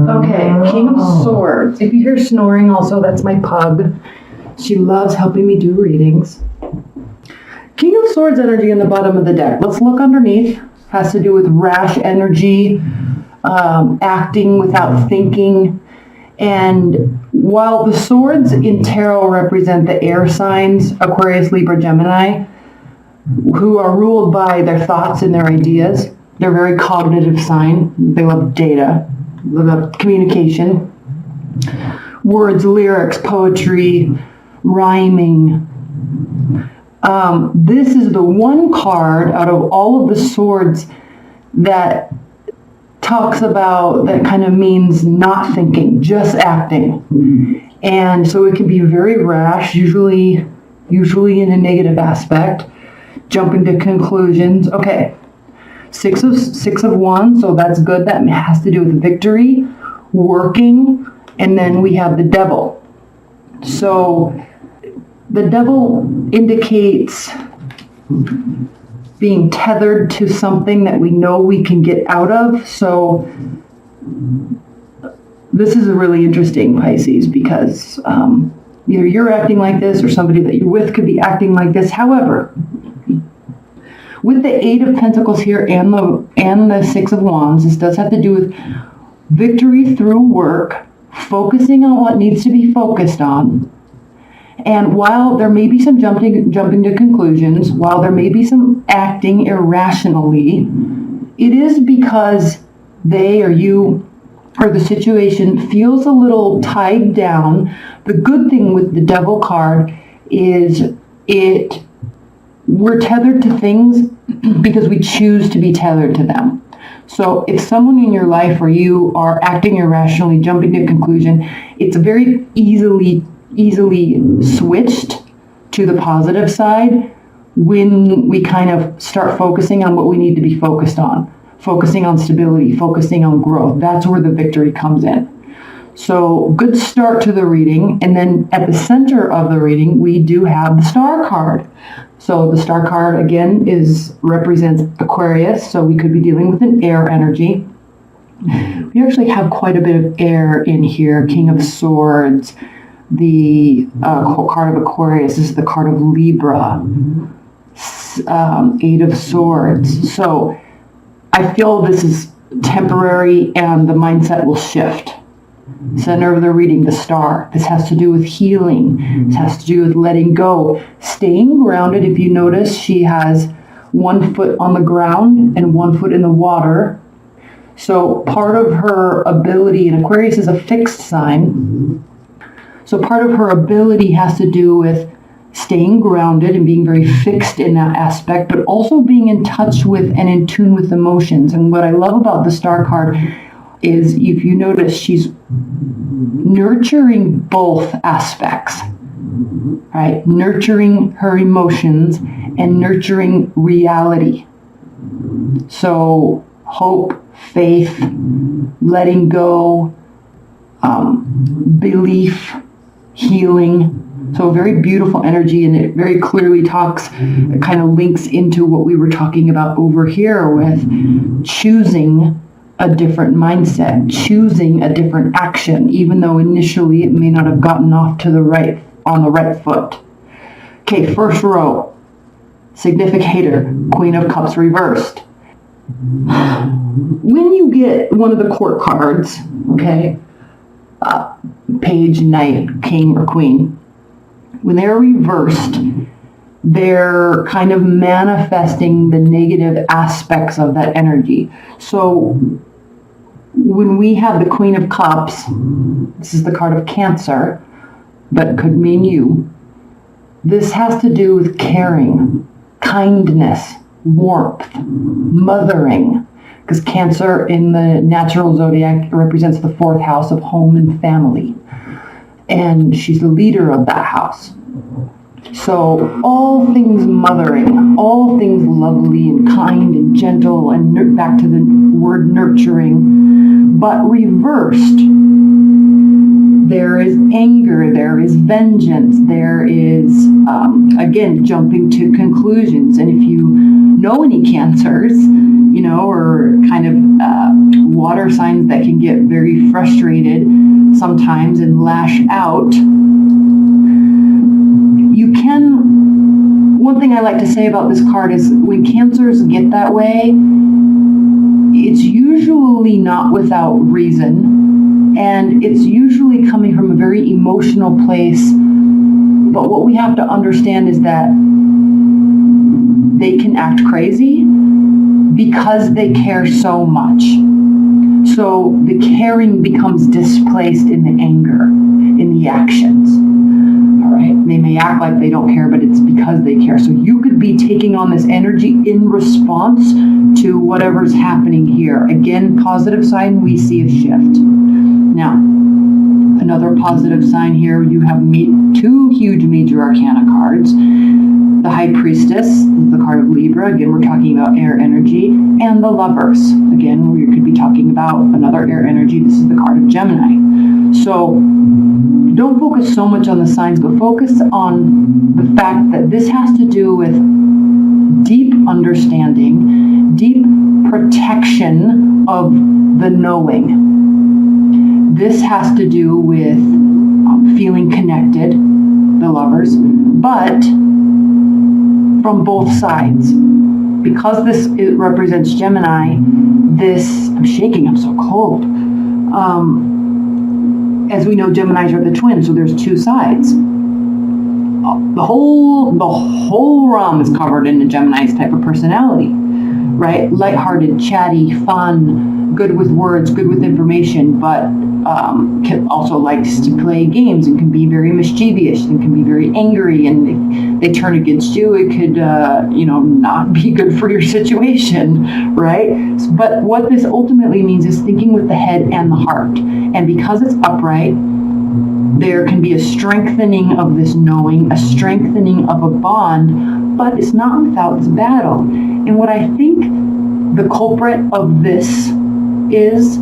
Okay, King of Swords. If you hear snoring also, that's my pug. She loves helping me do readings. King of Swords energy in the bottom of the deck. Let's look underneath. Has to do with rash energy, acting without thinking. And while the swords in tarot represent the air signs, Aquarius, Libra, Gemini, who are ruled by their thoughts and their ideas, they're a very cognitive sign. They love data, they love communication, words, lyrics, poetry, rhyming. This is the one card out of all of the swords that talks about, that kind of means not thinking, just acting. And so it can be very rash, usually in a negative aspect, jumping to conclusions. Okay, six of wands, so that's good. That has to do with victory, working, and then we have the devil. So the devil indicates being tethered to something that we know we can get out of. So this is a really interesting, Pisces, because either you're acting like this or somebody that you're with could be acting like this. However, with the Eight of Pentacles here and the Six of Wands, this does have to do with victory through work, focusing on what needs to be focused on. And while there may be some jumping to conclusions, while there may be some acting irrationally, it is because they or you or the situation feels a little tied down. The good thing with the Devil card is we're tethered to things because we choose to be tethered to them. So if someone in your life or you are acting irrationally, jumping to conclusion, it's very easily switched to the positive side when we kind of start focusing on what we need to be focused on stability, focusing on growth. That's where the victory comes in. So good start to the reading. And then at the center of the reading, we do have the Star card. So the Star card, again, represents Aquarius. So we could be dealing with an air energy. We actually have quite a bit of air in here. King of Swords, the card of Aquarius. This is the card of Libra. Eight of Swords. So I feel this is temporary and the mindset will shift. Center of the reading, the Star. This has to do with healing. This has to do with letting go. Staying grounded. If you notice, she has 1 foot on the ground and 1 foot in the water. So part of her ability, and Aquarius is a fixed sign, so part of her ability has to do with staying grounded and being very fixed in that aspect, but also being in touch with and in tune with emotions. And what I love about the Star card is, if you notice, she's nurturing both aspects, right? Nurturing her emotions and nurturing reality. So hope, faith, letting go, belief, healing. So very beautiful energy, and it very clearly talks, it kind of links into what we were talking about over here with choosing a different mindset, choosing a different action, even though initially it may not have gotten off to on the right foot. Okay, first row, significator, Queen of Cups reversed. When you get one of the court cards, okay, page, knight, king, or queen, when they're reversed, they're kind of manifesting the negative aspects of that energy. So when we have the Queen of Cups, this is the card of Cancer, but could mean you. This has to do with caring, kindness, warmth, mothering, because Cancer in the natural zodiac represents the 4th house of home and family. And she's the leader of that house. So all things mothering, all things lovely and kind and gentle, and back to the word nurturing, but reversed. There is anger, there is vengeance, there is, again, jumping to conclusions. And if you know any Cancers, or kind of water signs that can get very frustrated sometimes and lash out. One thing I like to say about this card is when Cancers get that way, it's usually not without reason, and it's usually coming from a very emotional place. But what we have to understand is that they can act crazy because they care so much. So the caring becomes displaced in the anger, in the actions. All right? They may act like they don't care, but it's because they care. So you could be taking on this energy in response to whatever's happening here. Again, positive sign, we see a shift. Now, another positive sign here, you have two huge major arcana cards. The High Priestess, the card of Libra, again we're talking about air energy, and the Lovers, again we could be talking about another air energy. This is the card of Gemini. So don't focus so much on the signs, but focus on the fact that this has to do with deep understanding, deep protection of the knowing. This has to do with feeling connected, the Lovers, but from both sides. Because it represents Gemini, I'm shaking, I'm so cold. As we know, Geminis are the twins, so there's two sides. The whole realm is covered in the Gemini's type of personality, right? Lighthearted, chatty, fun, good with words, good with information, but also likes to play games and can be very mischievous and can be very angry, and if they turn against you, it could not be good for your situation, right? But what this ultimately means is thinking with the head and the heart, and because it's upright, there can be a strengthening of this knowing, a strengthening of a bond, but it's not without its battle. And what I think the culprit of this is,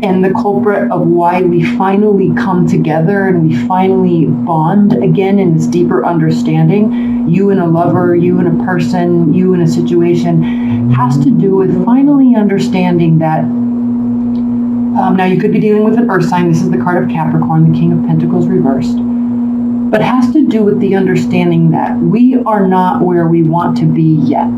and the culprit of why we finally come together and we finally bond again in this deeper understanding, you and a lover, you and a person, you in a situation, has to do with finally understanding that now you could be dealing with an earth sign. This is the card of Capricorn, the King of Pentacles reversed, but has to do with the understanding that we are not where we want to be yet.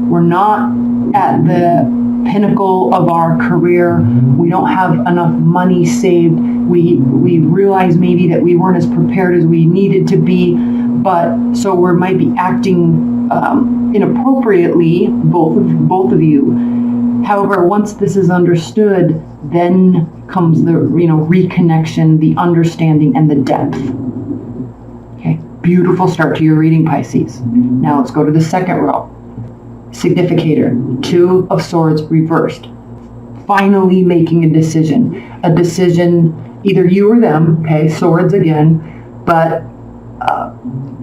We're not at the pinnacle of our career. We don't have enough money saved. We realize maybe that we weren't as prepared as we needed to be, but so we might be acting inappropriately, both of you. However, once this is understood, then comes the reconnection, the understanding, and the depth. Okay, beautiful start to your reading, Pisces. Now let's go to the second row. Significator, Two of Swords reversed. Finally making a decision, either you or them, okay, swords again, but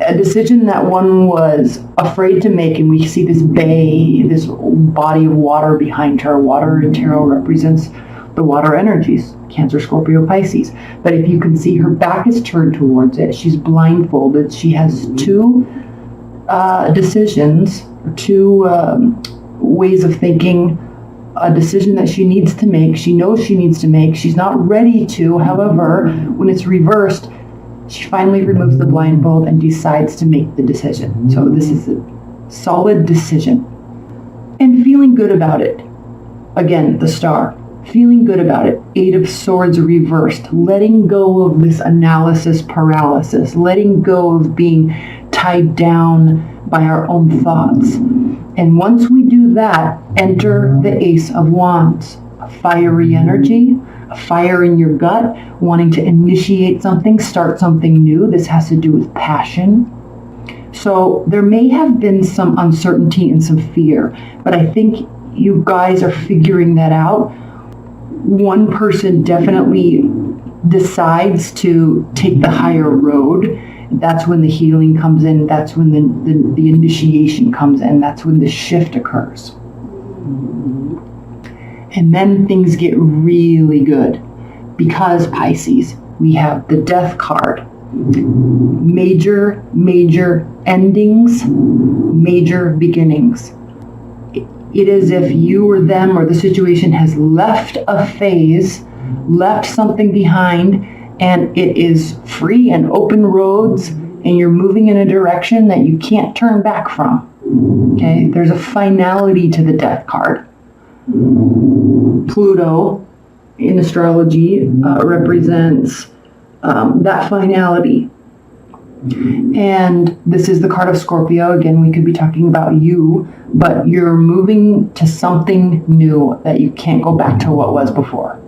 a decision that one was afraid to make, and we see this this body of water behind her. Water in tarot represents the water energies, Cancer, Scorpio, Pisces. But if you can see, her back is turned towards it. She's blindfolded. She has two decisions, two ways of thinking, a decision that she needs to make. She knows she needs to make. She's not ready to. However, when it's reversed, she finally removes the blindfold and decides to make the decision. So this is a solid decision. And feeling good about it. Again, the star. Feeling good about it. Eight of Swords reversed. Letting go of this analysis paralysis. Letting go of being tied down by our own thoughts. And once we do that, enter the Ace of Wands. A fiery energy, a fire in your gut, wanting to initiate something, start something new. This has to do with passion. So there may have been some uncertainty and some fear, but I think you guys are figuring that out. One person definitely decides to take the higher road. That's when the healing comes in. That's when the initiation comes in. That's when the shift occurs. And then things get really good. Because, Pisces, we have the Death card. Major endings, major beginnings. It is if you or them or the situation has left a phase, left something behind, and it is free and open roads, and you're moving in a direction that you can't turn back from. Okay, there's a finality to the Death card. Pluto in astrology represents that finality. And this is the card of Scorpio. Again, we could be talking about you, but you're moving to something new that you can't go back to what was before.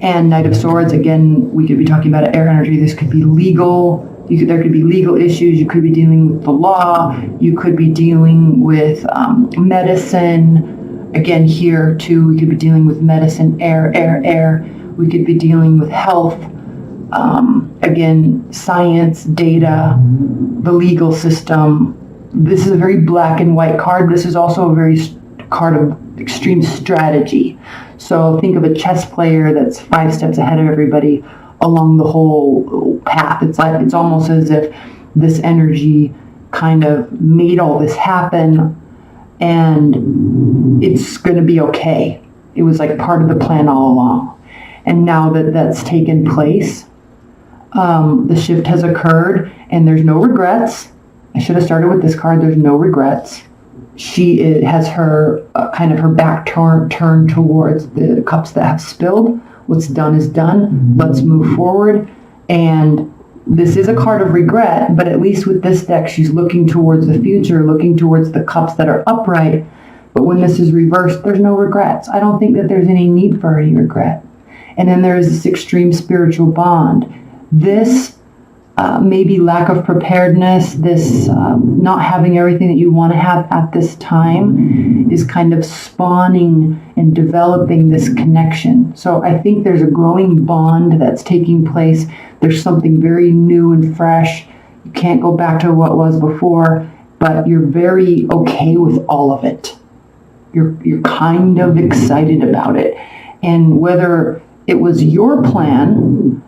And Knight of Swords, again, we could be talking about air energy. This could be legal. There could be legal issues. You could be dealing with the law. You could be dealing with medicine. Again, here too, we could be dealing with medicine, air. We could be dealing with health. Again, science, data, the legal system. This is a very black and white card. This is also a very card of extreme strategy. So think of a chess player that's 5 steps ahead of everybody along the whole path. It's almost as if this energy kind of made all this happen, and it's going to be okay. It was like part of the plan all along. And now that that's taken place, the shift has occurred, and there's no regrets. I should have started with this card. There's no regrets. She has her kind of her back turned towards the cups that have spilled. What's done is done. Let's move forward. And this is a card of regret, but at least with this deck, she's looking towards the future, looking towards the cups that are upright. But when this is reversed, there's no regrets. I don't think that there's any need for any regret. And then there is this extreme spiritual bond. This maybe lack of preparedness, this not having everything that you want to have at this time is kind of spawning and developing this connection. So I think there's a growing bond that's taking place. There's something very new and fresh. You can't go back to what was before, but you're very okay with all of it. You're kind of excited about it. And whether it was your plan,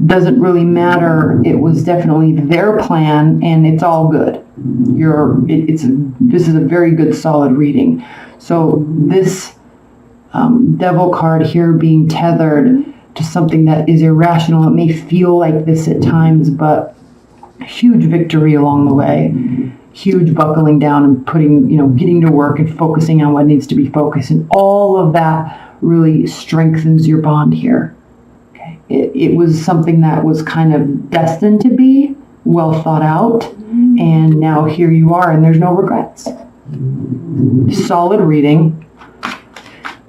doesn't really matter. It was definitely their plan, and it's all good. This is a very good, solid reading. So this Devil card here being tethered to something that is irrational. It may feel like this at times, but huge victory along the way. Huge buckling down and getting to work and focusing on what needs to be focused, and all of that really strengthens your bond here. It was something that was kind of destined to be, well thought out, and now here you are, and there's no regrets. Solid reading.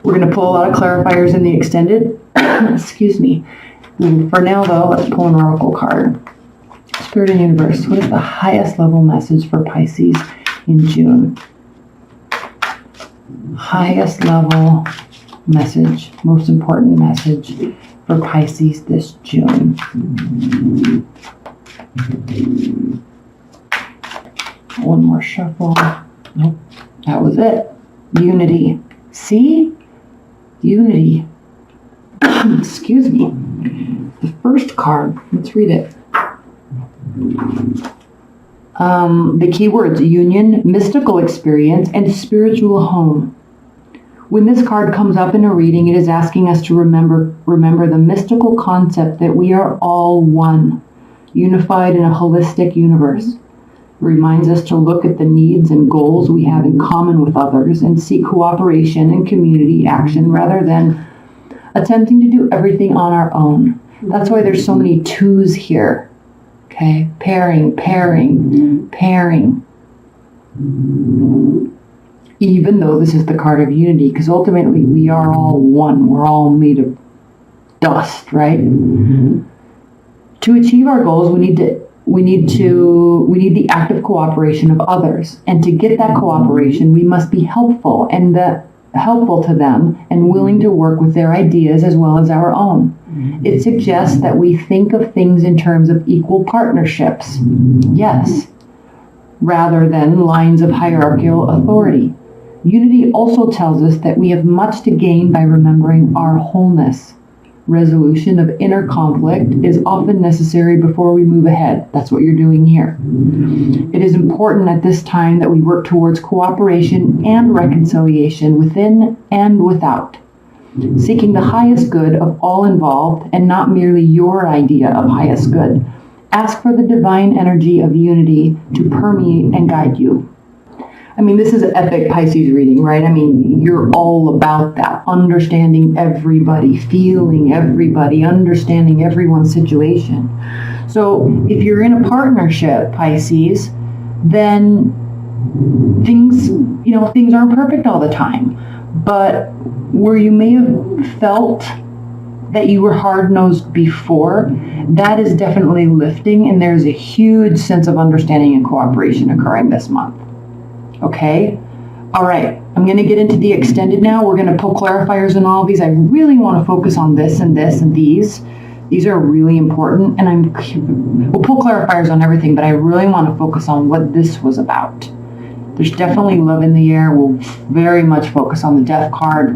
We're going to pull a lot of clarifiers in the extended. Excuse me. For now, though, let's pull an oracle card. Spirit and Universe, what is the highest level message for Pisces in June? Highest level message, most important message for Pisces this June. One more shuffle. Nope, that was it. Unity. See? Unity. Excuse me. The first card, let's read it. The key words: union, mystical experience, and spiritual home. When this card comes up in a reading, it is asking us to remember the mystical concept that we are all one, unified in a holistic universe. It reminds us to look at the needs and goals we have in common with others and seek cooperation and community action rather than attempting to do everything on our own. That's why there's so many twos here. Okay, pairing. Even though this is the card of unity, because ultimately we are all one. We're all made of dust, right? Mm-hmm. To achieve our goals, we need the active cooperation of others. And to get that cooperation, we must be helpful to them and willing to work with their ideas as well as our own. Mm-hmm. It suggests that we think of things in terms of equal partnerships. Yes, rather than lines of hierarchical authority. Unity also tells us that we have much to gain by remembering our wholeness. resolution of inner conflict is often necessary before we move ahead. That's what you're doing here. It is important at this time that we work towards cooperation and reconciliation within and without, seeking the highest good of all involved and not merely your idea of highest good. Ask for the divine energy of unity to permeate and guide you. I mean, this is an epic Pisces reading, right? I mean, you're all about that. Understanding everybody, feeling everybody, understanding everyone's situation. So if you're in a partnership, Pisces, then things aren't perfect all the time. But where you may have felt that you were hard-nosed before, that is definitely lifting, and there's a huge sense of understanding and cooperation occurring this month. Okay? All right. I'm going to get into the extended now. We're going to pull clarifiers in all of these. I really want to focus on this and this and these. These are really important, and we'll pull clarifiers on everything, but I really want to focus on what this was about. There's definitely love in the air. We'll very much focus on the Death card.